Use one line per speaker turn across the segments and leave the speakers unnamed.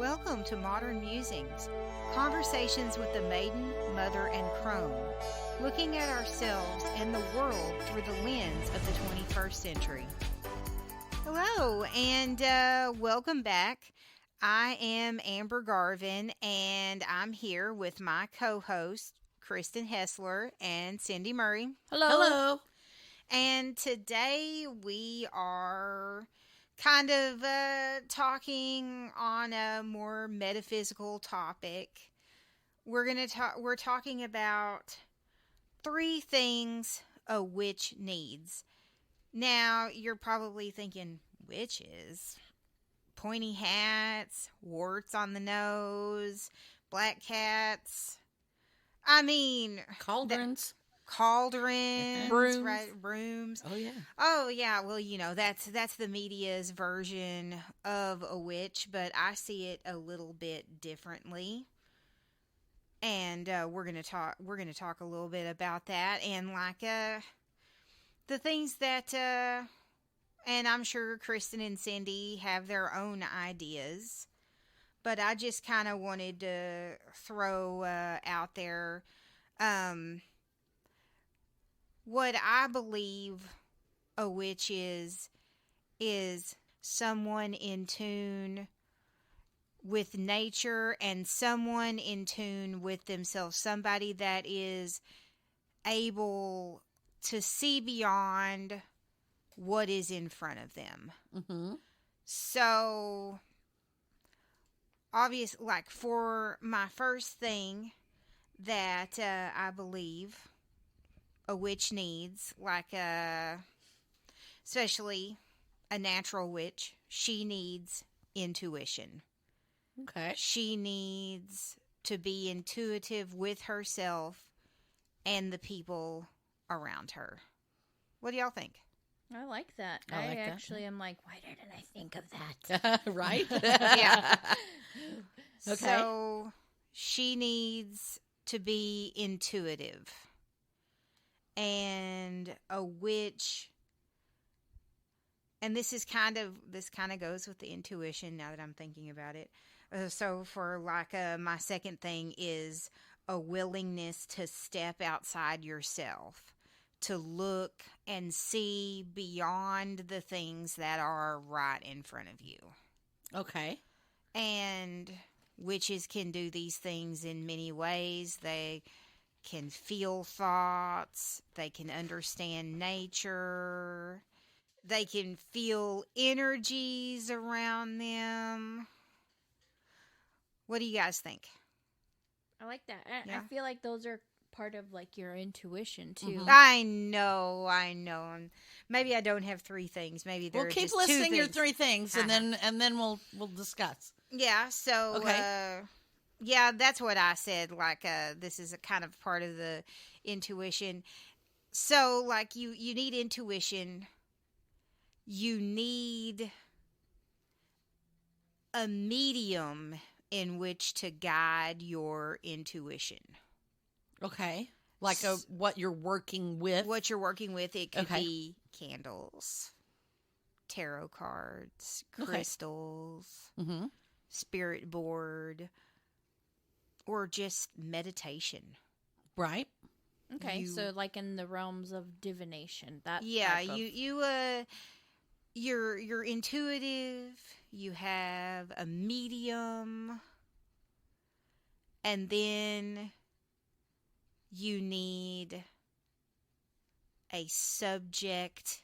Welcome to Modern Musings, conversations with the maiden, mother, and crone, looking at ourselves and the world through the lens of the 21st century. Hello, and welcome back. I am Amber Garvin, and I'm here with my co-host, Kristen Hessler and Cindy Murray.
Hello.
And today we are kind of talking on a more metaphysical topic. We're talking about 3 things a witch needs. Now, you're probably thinking, witches? Pointy hats, warts on the nose, black cats. I mean,
Cauldrons.
Cauldrons,
Brooms.
right? Brooms.
Oh, yeah.
Oh, yeah. Well, that's the media's version of a witch, but I see it a little bit differently. And we're gonna talk a little bit about that, and the things that, and I'm sure Kristen and Cindy have their own ideas, but I just kind of wanted to throw out there. What I believe a witch is someone in tune with nature and someone in tune with themselves. Somebody that is able to see beyond what is in front of them.
Mm-hmm.
So, obviously, like for my first thing that I believe a witch needs, especially a natural witch, she needs intuition.
Okay.
She needs to be intuitive with herself and the people around her. What do y'all think?
I like that.
I like that.
Actually am like, why didn't I think of that?
Right?
Yeah.
Okay.
So she needs to be intuitive. And a witch, and this kind of goes with the intuition now that I'm thinking about it. So for my second thing is a willingness to step outside yourself, to look and see beyond the things that are right in front of you.
Okay.
And witches can do these things in many ways. They can feel thoughts. They can understand nature. They can feel energies around them. What do you guys think?
I like that.
Yeah.
I feel like those are part of like your intuition too.
Mm-hmm.
I know. And maybe I don't have 3 things. Maybe there
Well,
are
keep
just 2
listing your
things.
3 things, and then we'll discuss.
Yeah. So.
Okay.
Yeah, that's what I said. This is a kind of part of the intuition. So, you need intuition. You need a medium in which to guide your intuition.
Okay. What you're working with.
What you're working with, it could
Okay.
be candles, tarot cards, crystals,
Mm-hmm.
spirit board, or just meditation.
Right.
Okay, so like in the realms of divination, that
Yeah,
type of...
you're intuitive. You have a medium, and then you need a subject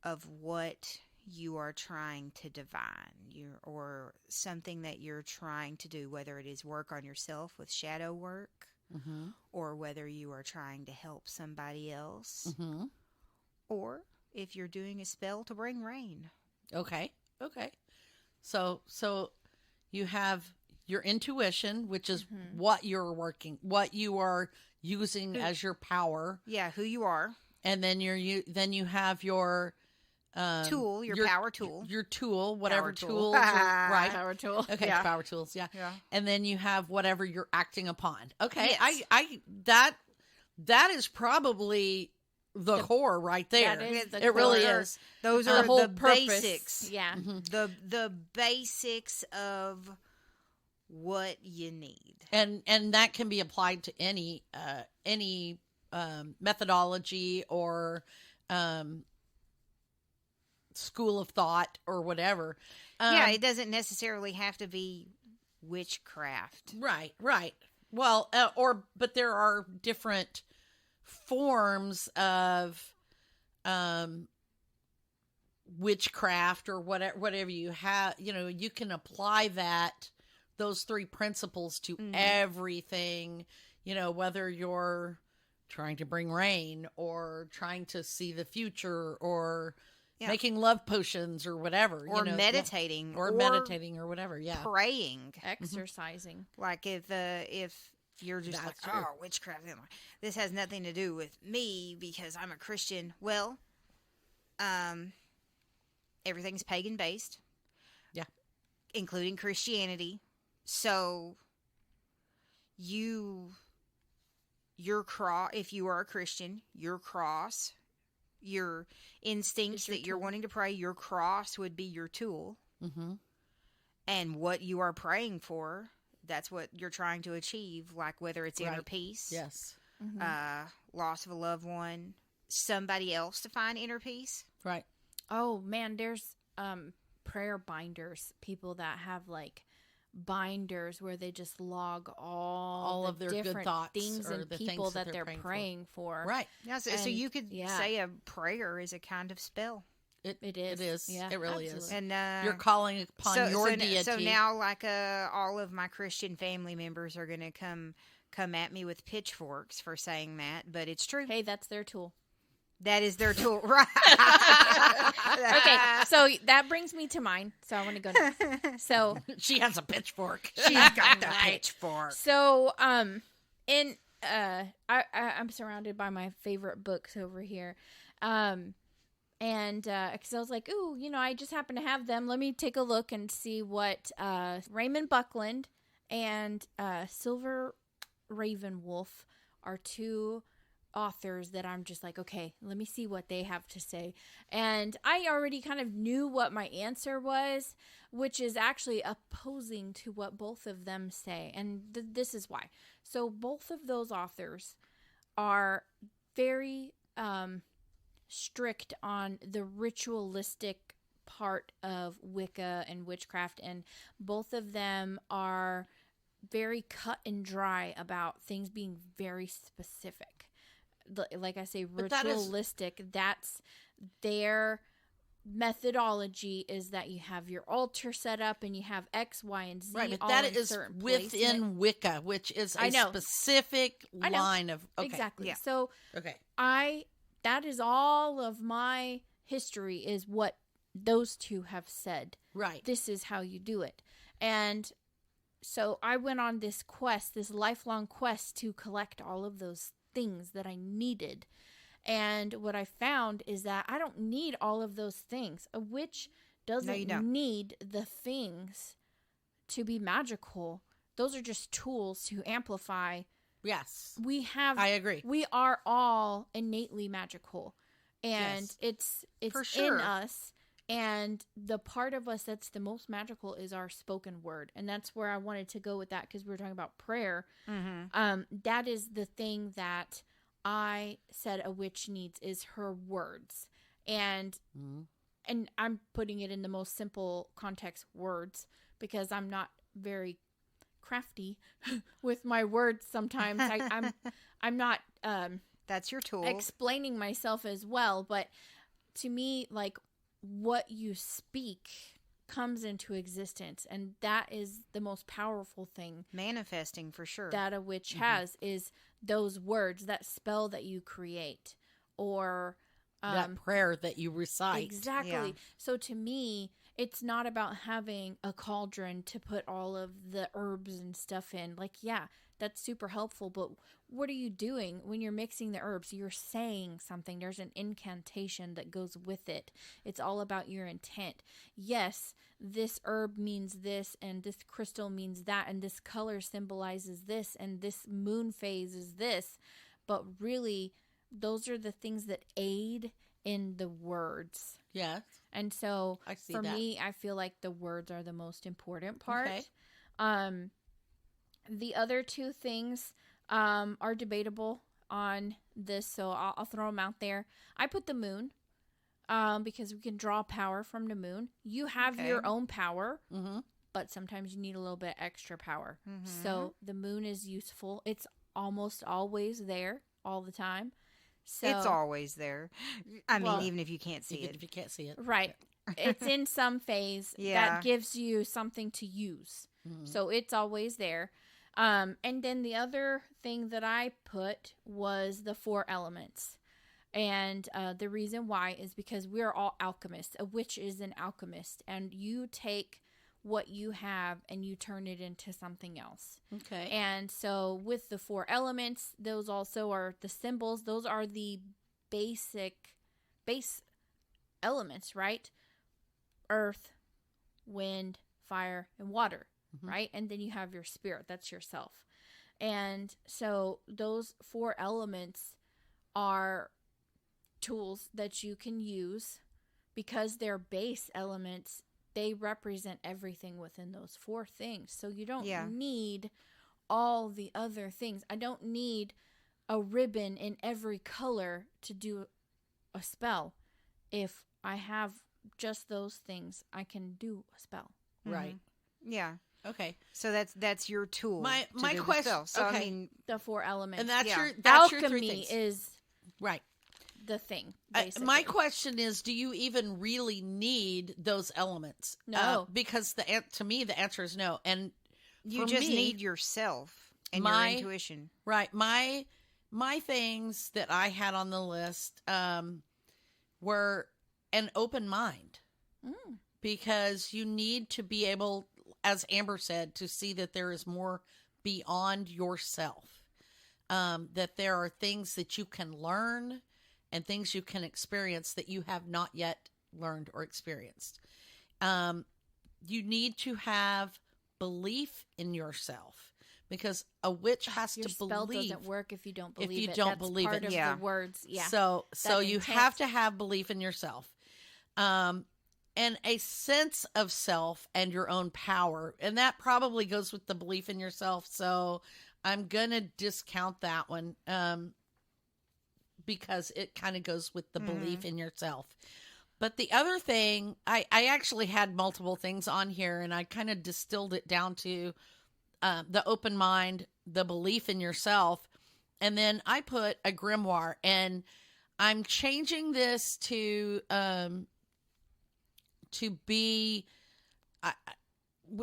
of what you are trying to divine, or something that you're trying to do, whether it is work on yourself with shadow work,
Mm-hmm.
or whether you are trying to help somebody else,
Mm-hmm.
or if you're doing a spell to bring rain.
Okay. So you have your intuition, which is
Mhm.
what you are using as your power,
Yeah, who you are.
and then you have your
Tool, your power tool.
your tool, whatever
Power tool.
tools, right?
power tool.
Okay,
Yeah.
power tools, yeah.
Yeah.
And then you have whatever you're acting upon. Okay,
Yes.
that is probably the core right there.
That is the
it really
core.
is.
Those
The
are
whole
the
purpose.
basics.
Yeah.
The basics of what you need.
And that can be applied to any methodology or school of thought or whatever.
Yeah, it doesn't necessarily have to be witchcraft.
Right. Well, but there are different forms of witchcraft or whatever you have. You can apply those three principles to everything. Whether you're trying to bring rain or trying to see the future or making love potions or whatever,
or meditating,
or meditating or whatever,
praying,
Exercising.
Like if you're just
That's
like,
true.
oh, witchcraft, this has nothing to do with me because I'm a Christian. Well, everything's pagan based, including Christianity. So your cross, if you are a Christian, your cross, your instincts
your
that you're
tool.
wanting to pray, your cross would be your tool.
Mm-hmm.
And what you are praying for, that's what you're trying to achieve, like whether it's inner
Right.
peace,
Yes.
loss of a loved one, somebody else to find inner peace.
Right.
Oh man, there's prayer binders. People that have like binders where they just log all
of
the
their good
different
thoughts
things
or
and
the
people
things that
that
they're
they're
praying
praying for.
Right.
Yeah, so
And,
you could
yeah.
say a prayer is a kind of spell.
It is.
It is.
Yeah,
It really
absolutely.
is.
And
You're calling upon your deity.
So now, like, all of my Christian family members are going to come at me with pitchforks for saying that, but it's true.
Hey, that's their tool.
That is their tool, right?
Okay, so that brings me to mine. So I want to go next. So
She has a pitchfork.
She's got the
Right.
pitchfork.
So, I'm surrounded by my favorite books over here. Because I was like, ooh, I just happen to have them. Let me take a look and see what Raymond Buckland and Silver Ravenwolf are two authors that I'm just like, okay, let me see what they have to say. And I already kind of knew what my answer was, which is actually opposing to what both of them say. And this is why. So both of those authors are very strict on the ritualistic part of Wicca and witchcraft, and both of them are very cut and dry about things being very specific. Like I say,
But that is-
ritualistic. That's their methodology, is that you have your altar set up and you have X, Y, and Z.
Right, but
all
that
in
is
certain
within
placement.
Wicca, which is
I
a
know.
specific
I know.
line of... Okay.
Exactly.
Yeah.
So
Okay.
that is all of my history, is what those two have said.
Right.
This is how you do it. And so I went on this quest, this lifelong quest, to collect all of those things that I needed. And what I found is that I don't need all of those things. A witch
No, you
doesn't
don't.
need the things to be magical. Those are just tools to amplify.
Yes.
I
agree.
We are all innately magical, and
Yes.
it's
For sure.
in us. And the part of us that's the most magical is our spoken word, and that's where I wanted to go with that, because we were talking about prayer.
Mm-hmm.
That is the thing that I said a witch needs, is her words, and
Mhm.
and I'm putting it in the most simple context, words, because I'm not very crafty with my words sometimes. I'm not
That's your tool.
explaining myself as well, but to me, like, what you speak comes into existence, and that is the most powerful thing
Manifesting, for sure.
that a witch has, is those words, that spell that you create, or
that prayer that you recite.
exactly.
Yeah.
So to me, it's not about having a cauldron to put all of the herbs and stuff in. Like, yeah, that's super helpful, but what are you doing when you're mixing the herbs? You're saying something. There's an incantation that goes with it. It's all about your intent. Yes, this herb means this, and this crystal means that, and this color symbolizes this, and this moon phase is this, but really, those are the things that aid in the words.
Yes.
And so
I see
for
that.
me, I feel like the words are the most important part.
Okay.
The other two things are debatable on this, so I'll throw them out there. I put the moon because we can draw power from the moon. You have your own power, but sometimes you need a little bit extra power. So the moon is useful. It's almost always there all the time. So,
it's always there. I mean, even if you can't see
Even
it.
if you can't see it.
Right. It's in some phase that gives you something to use. So it's always there. And then the other thing that I put was the 4 elements. And the reason why is because we're all alchemists. A witch is an alchemist. And you take what you have and you turn it into something else.
Okay.
And so with the 4 elements, those also are the symbols. Those are the base elements, right? Earth, wind, fire, and water, right? And then you have your spirit. That's yourself. And so those 4 elements are tools that you can use because they're base elements. They represent everything within those 4 things. So you don't need all the other things. I don't need a ribbon in every color to do a spell. If I have just those things, I can do a spell.
Right.
Yeah.
Okay.
So that's your tool.
My
to do the
question.
spell. So
Okay.
I mean,
The 4 elements.
And that's
Yeah.
your
Alchemy
3 things.
is
Right.
the thing, basically.
My question is, do you even really need those elements?
No.
Because to me, the answer is no. And
you
for
just
me,
need yourself and
my-
your intuition.
Right. My things that I had on the list were an open mind. Because you need to be able, as Amber said, to see that there is more beyond yourself. That there are things that you can learn and things you can experience that you have not yet learned or experienced. You need to have belief in yourself because a witch has
Your
to
spell
believe.
doesn't work if you don't believe
you
it.
don't
That's
believe
part
it.
of
Yeah.
the words. Yeah.
So you
intent.
have to have belief in yourself. And a sense of self and your own power. And that probably goes with the belief in yourself. So I'm going to discount that one because it kind of goes with the belief in yourself. But the other thing, I actually had multiple things on here and I kind of distilled it down to the open mind, the belief in yourself. And then I put a grimoire and I'm changing this to be,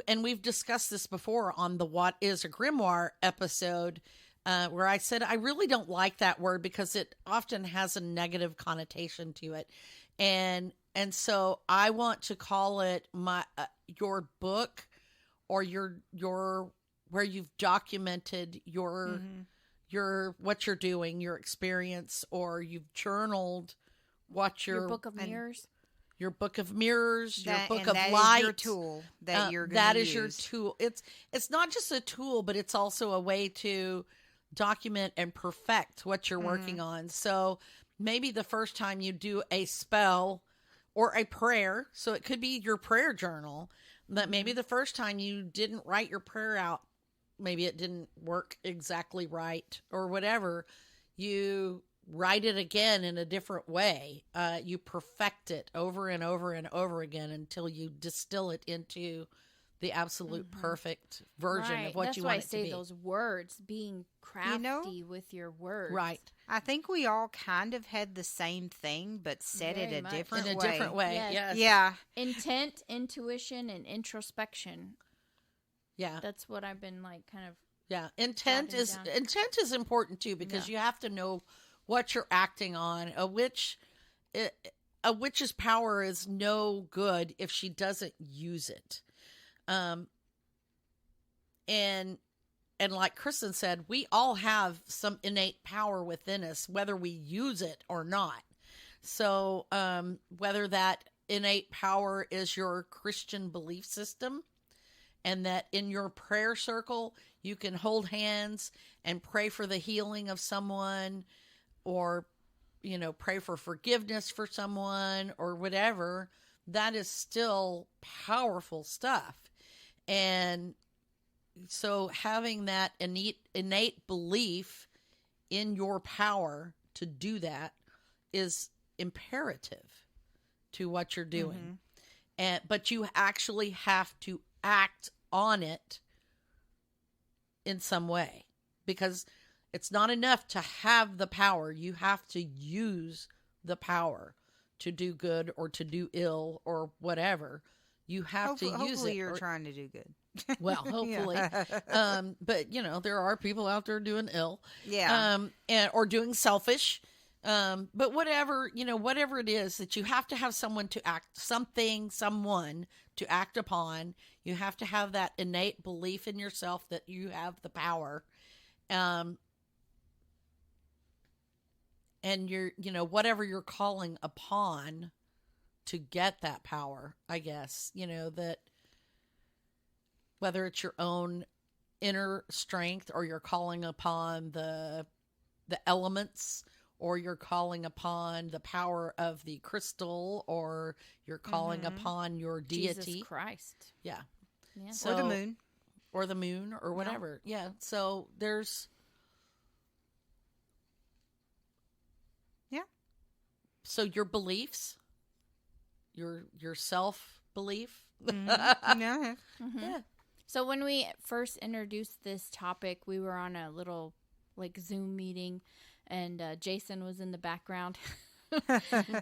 and we've discussed this before on the What is a Grimoire episode, where I said I really don't like that word because it often has a negative connotation to it. And so I want to call it your book or your where you've documented your what you're doing, your experience, or you've journaled what
Your book of mirrors.
Your book of mirrors, your book of
that
light.
is your tool that you're going to
That
use.
is your tool. It's not just a tool, but it's also a way to document and perfect what you're working on. So maybe the first time you do a spell or a prayer, so it could be your prayer journal, that maybe the first time you didn't write your prayer out, maybe it didn't work exactly right or whatever, you write it again in a different way. You perfect it over and over and over again until you distill it into the absolute perfect version of what you want it to be.
That's why I say those words, being crafty with your words.
Right.
I think we all kind of had the same thing, but said
Very
it a
much.
different way.
In a different way.
Yes.
Yes.
Yeah.
Intent, intuition, and introspection.
Yeah.
That's what I've been like kind of.
Yeah. Intent
jotting down.
is important too, because you have to know what you're acting on. A witch's power is no good if she doesn't use it. And like Kristen said, we all have some innate power within us, whether we use it or not. So, whether that innate power is your Christian belief system, and that in your prayer circle, you can hold hands and pray for the healing of someone, or pray for forgiveness for someone or whatever, that is still powerful stuff. And so having that innate belief in your power to do that is imperative to what you're doing. But you actually have to act on it in some way, because it's not enough to have the power. You have to use the power to do good or to do ill or whatever. You have to use it.
Hopefully you're trying to do good.
Well, hopefully. But, there are people out there doing ill.
Yeah.
Or doing selfish. But whatever it is, that you have to have someone to someone to act upon. You have to have that innate belief in yourself that you have the power. And you're, whatever you're calling upon to get that power, I guess, that whether it's your own inner strength, or you're calling upon the elements, or you're calling upon the power of the crystal, or you're calling upon your deity.
Jesus Christ.
Yeah.
So, or
the moon or whatever. Yeah. So there's.
Yeah.
So your beliefs, your self-belief.
Yeah.
Yeah.
So when we first introduced this topic, we were on a little Zoom meeting, and Jason was in the background.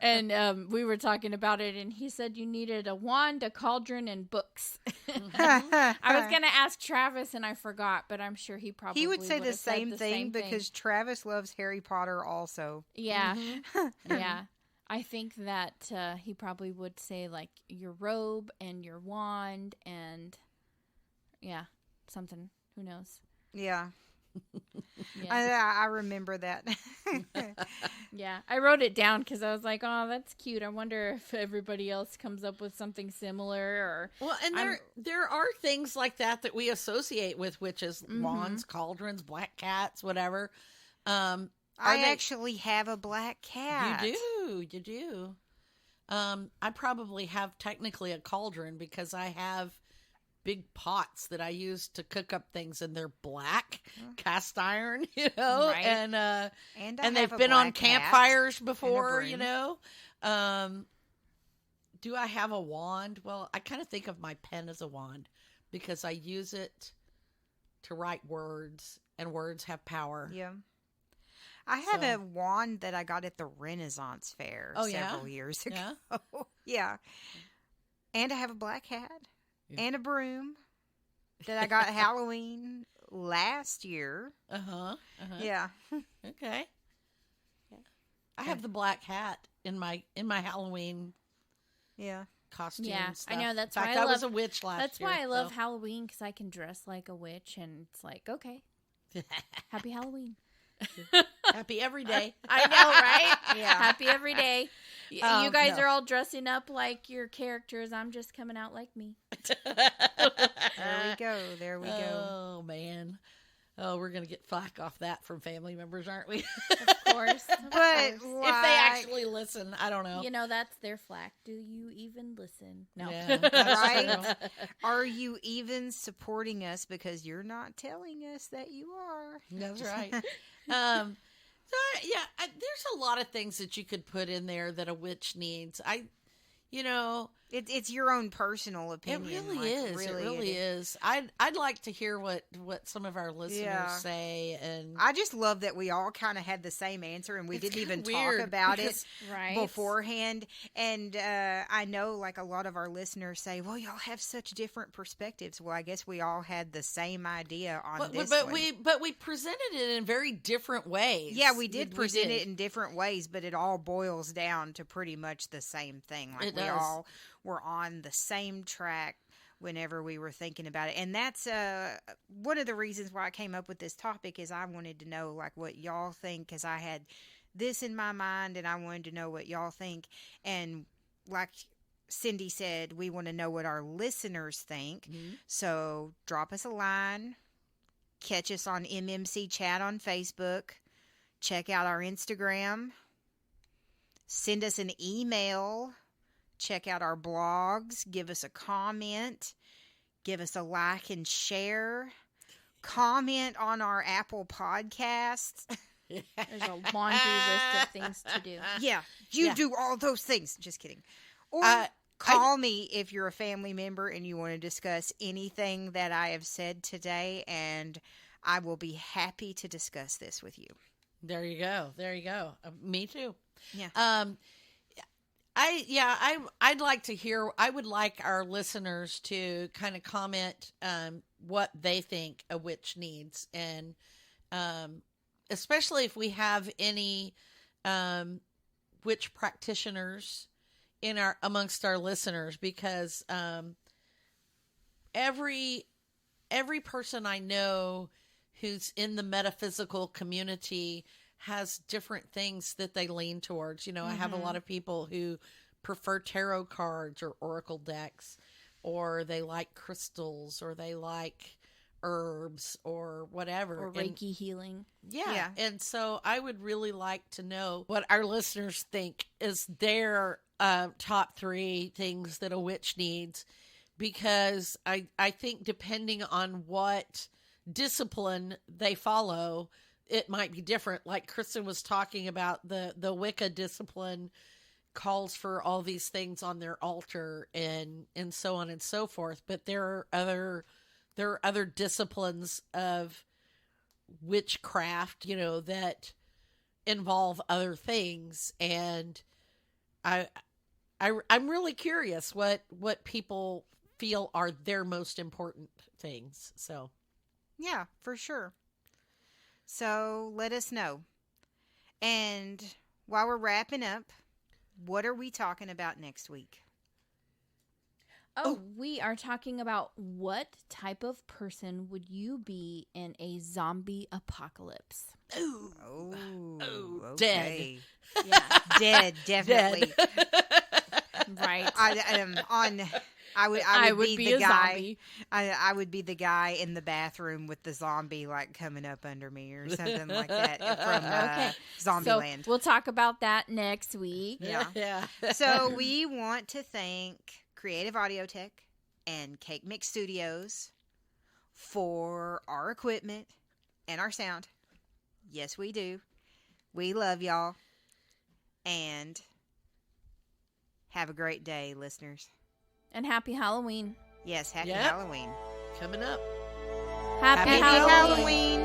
And we were talking about it, and he said you needed a wand, a cauldron, and books. I was going to ask Travis, and I forgot, but I'm sure he
would say the same thing because Travis loves Harry Potter also.
Yeah. Yeah. I think that he probably would say your robe and your wand and something. Who knows?
Yeah.
Yeah.
I remember that.
Yeah, I wrote it down because I was like, "Oh, that's cute." I wonder if everybody else comes up with something similar. Or
and there are things like that we associate with witches: wands, cauldrons, black cats, whatever.
I actually have a black cat.
You do. I probably have technically a cauldron because I have big pots that I use to cook up things, and they're black, cast iron,
right.
and they've been on
cat
campfires before,
broom.
Do I have a wand? Well, I kind of think of my pen as a wand because I use it to write words, and words have power.
Yeah. I have a wand that I got at the Renaissance Fair several years ago.
Yeah?
Yeah. And I have a black hat. And a broom that I got Halloween last year. Yeah.
Okay. Yeah. I have the black hat in my Halloween.
Yeah.
Costume.
Yeah,
stuff.
I know. That's
in fact,
why
I was a witch last year.
That's why I love Halloween, because I can dress like a witch, and it's like, okay, happy Halloween.
Happy every day.
I know, right?
Yeah.
Happy every day. You guys
no.
are all dressing up like your characters. I'm just coming out like me.
There we go.
Oh, man. Oh, we're going to get flack off that from family members, aren't we?
Of course.
But
if they actually listen, I don't know.
That's their flack. Do you even listen? No.
Yeah,
right? Are you even supporting us because you're not telling us that you are?
That's right. There's a lot of things that you could put in there that a witch needs.
It's your own personal opinion.
It really is. It really is. I'd like to hear what some of our listeners say, and
I just love that we all kind of had the same answer, and we didn't even talk about it beforehand. And I know, a lot of our listeners say, "Well, y'all have such different perspectives." Well, I guess we all had the same idea on this.
But we presented it in very different ways.
Yeah, we did present it in different ways, but it all boils down to pretty much the same thing.
It
we
does.
all were on the same track whenever we were thinking about it. And that's one of the reasons why I came up with this topic, is I wanted to know what y'all think, because I had this in my mind and I wanted to know what y'all think. And like Cindy said, we want to know what our listeners think.
Mm-hmm.
So drop us a line, catch us on MMC Chat on Facebook, check out our Instagram, Send us an email. Check out our blogs. Give us a comment. Give us a like and share. Comment on our Apple Podcasts.
There's a laundry list of things to do.
Yeah, you do all those things. Just kidding. Or call me if you're a family member and you want to discuss anything that I have said today, and I will be happy to discuss this with you.
There you go. There you go. Me too.
Yeah.
I'd like to hear. I would like our listeners to kind of comment what they think a witch needs, and especially if we have any witch practitioners amongst our listeners, because every person I know who's in the metaphysical community has different things that they lean towards. I have a lot of people who prefer tarot cards or oracle decks, or they like crystals, or they like herbs or whatever.
Or Reiki healing.
Yeah. And so I would really like to know what our listeners think is their top 3 things that a witch needs, because I think depending on what discipline they follow, it might be different. Like Kristen was talking about, the Wicca discipline calls for all these things on their altar and so on and so forth. But there are other disciplines of witchcraft, that involve other things. And I'm really curious what people feel are their most important things. So
Yeah, for sure. So let us know. And while we're wrapping up, what are we talking about next week?
We are talking about what type of person would you be in a zombie apocalypse?
Oh,
dead.
okay. Yeah, dead, definitely.
Right.
I would be the
a
guy.
zombie.
I would be the guy in the bathroom with the zombie coming up under me or something like that from Zombieland.
So we'll talk about that next week.
Yeah. So we want to thank Creative Audio Tech and Cake Mix Studios for our equipment and our sound. Yes, we do. We love y'all. And have a great day, listeners.
And happy Halloween.
Yes, happy Halloween.
Coming up.
Happy Halloween.
Halloween.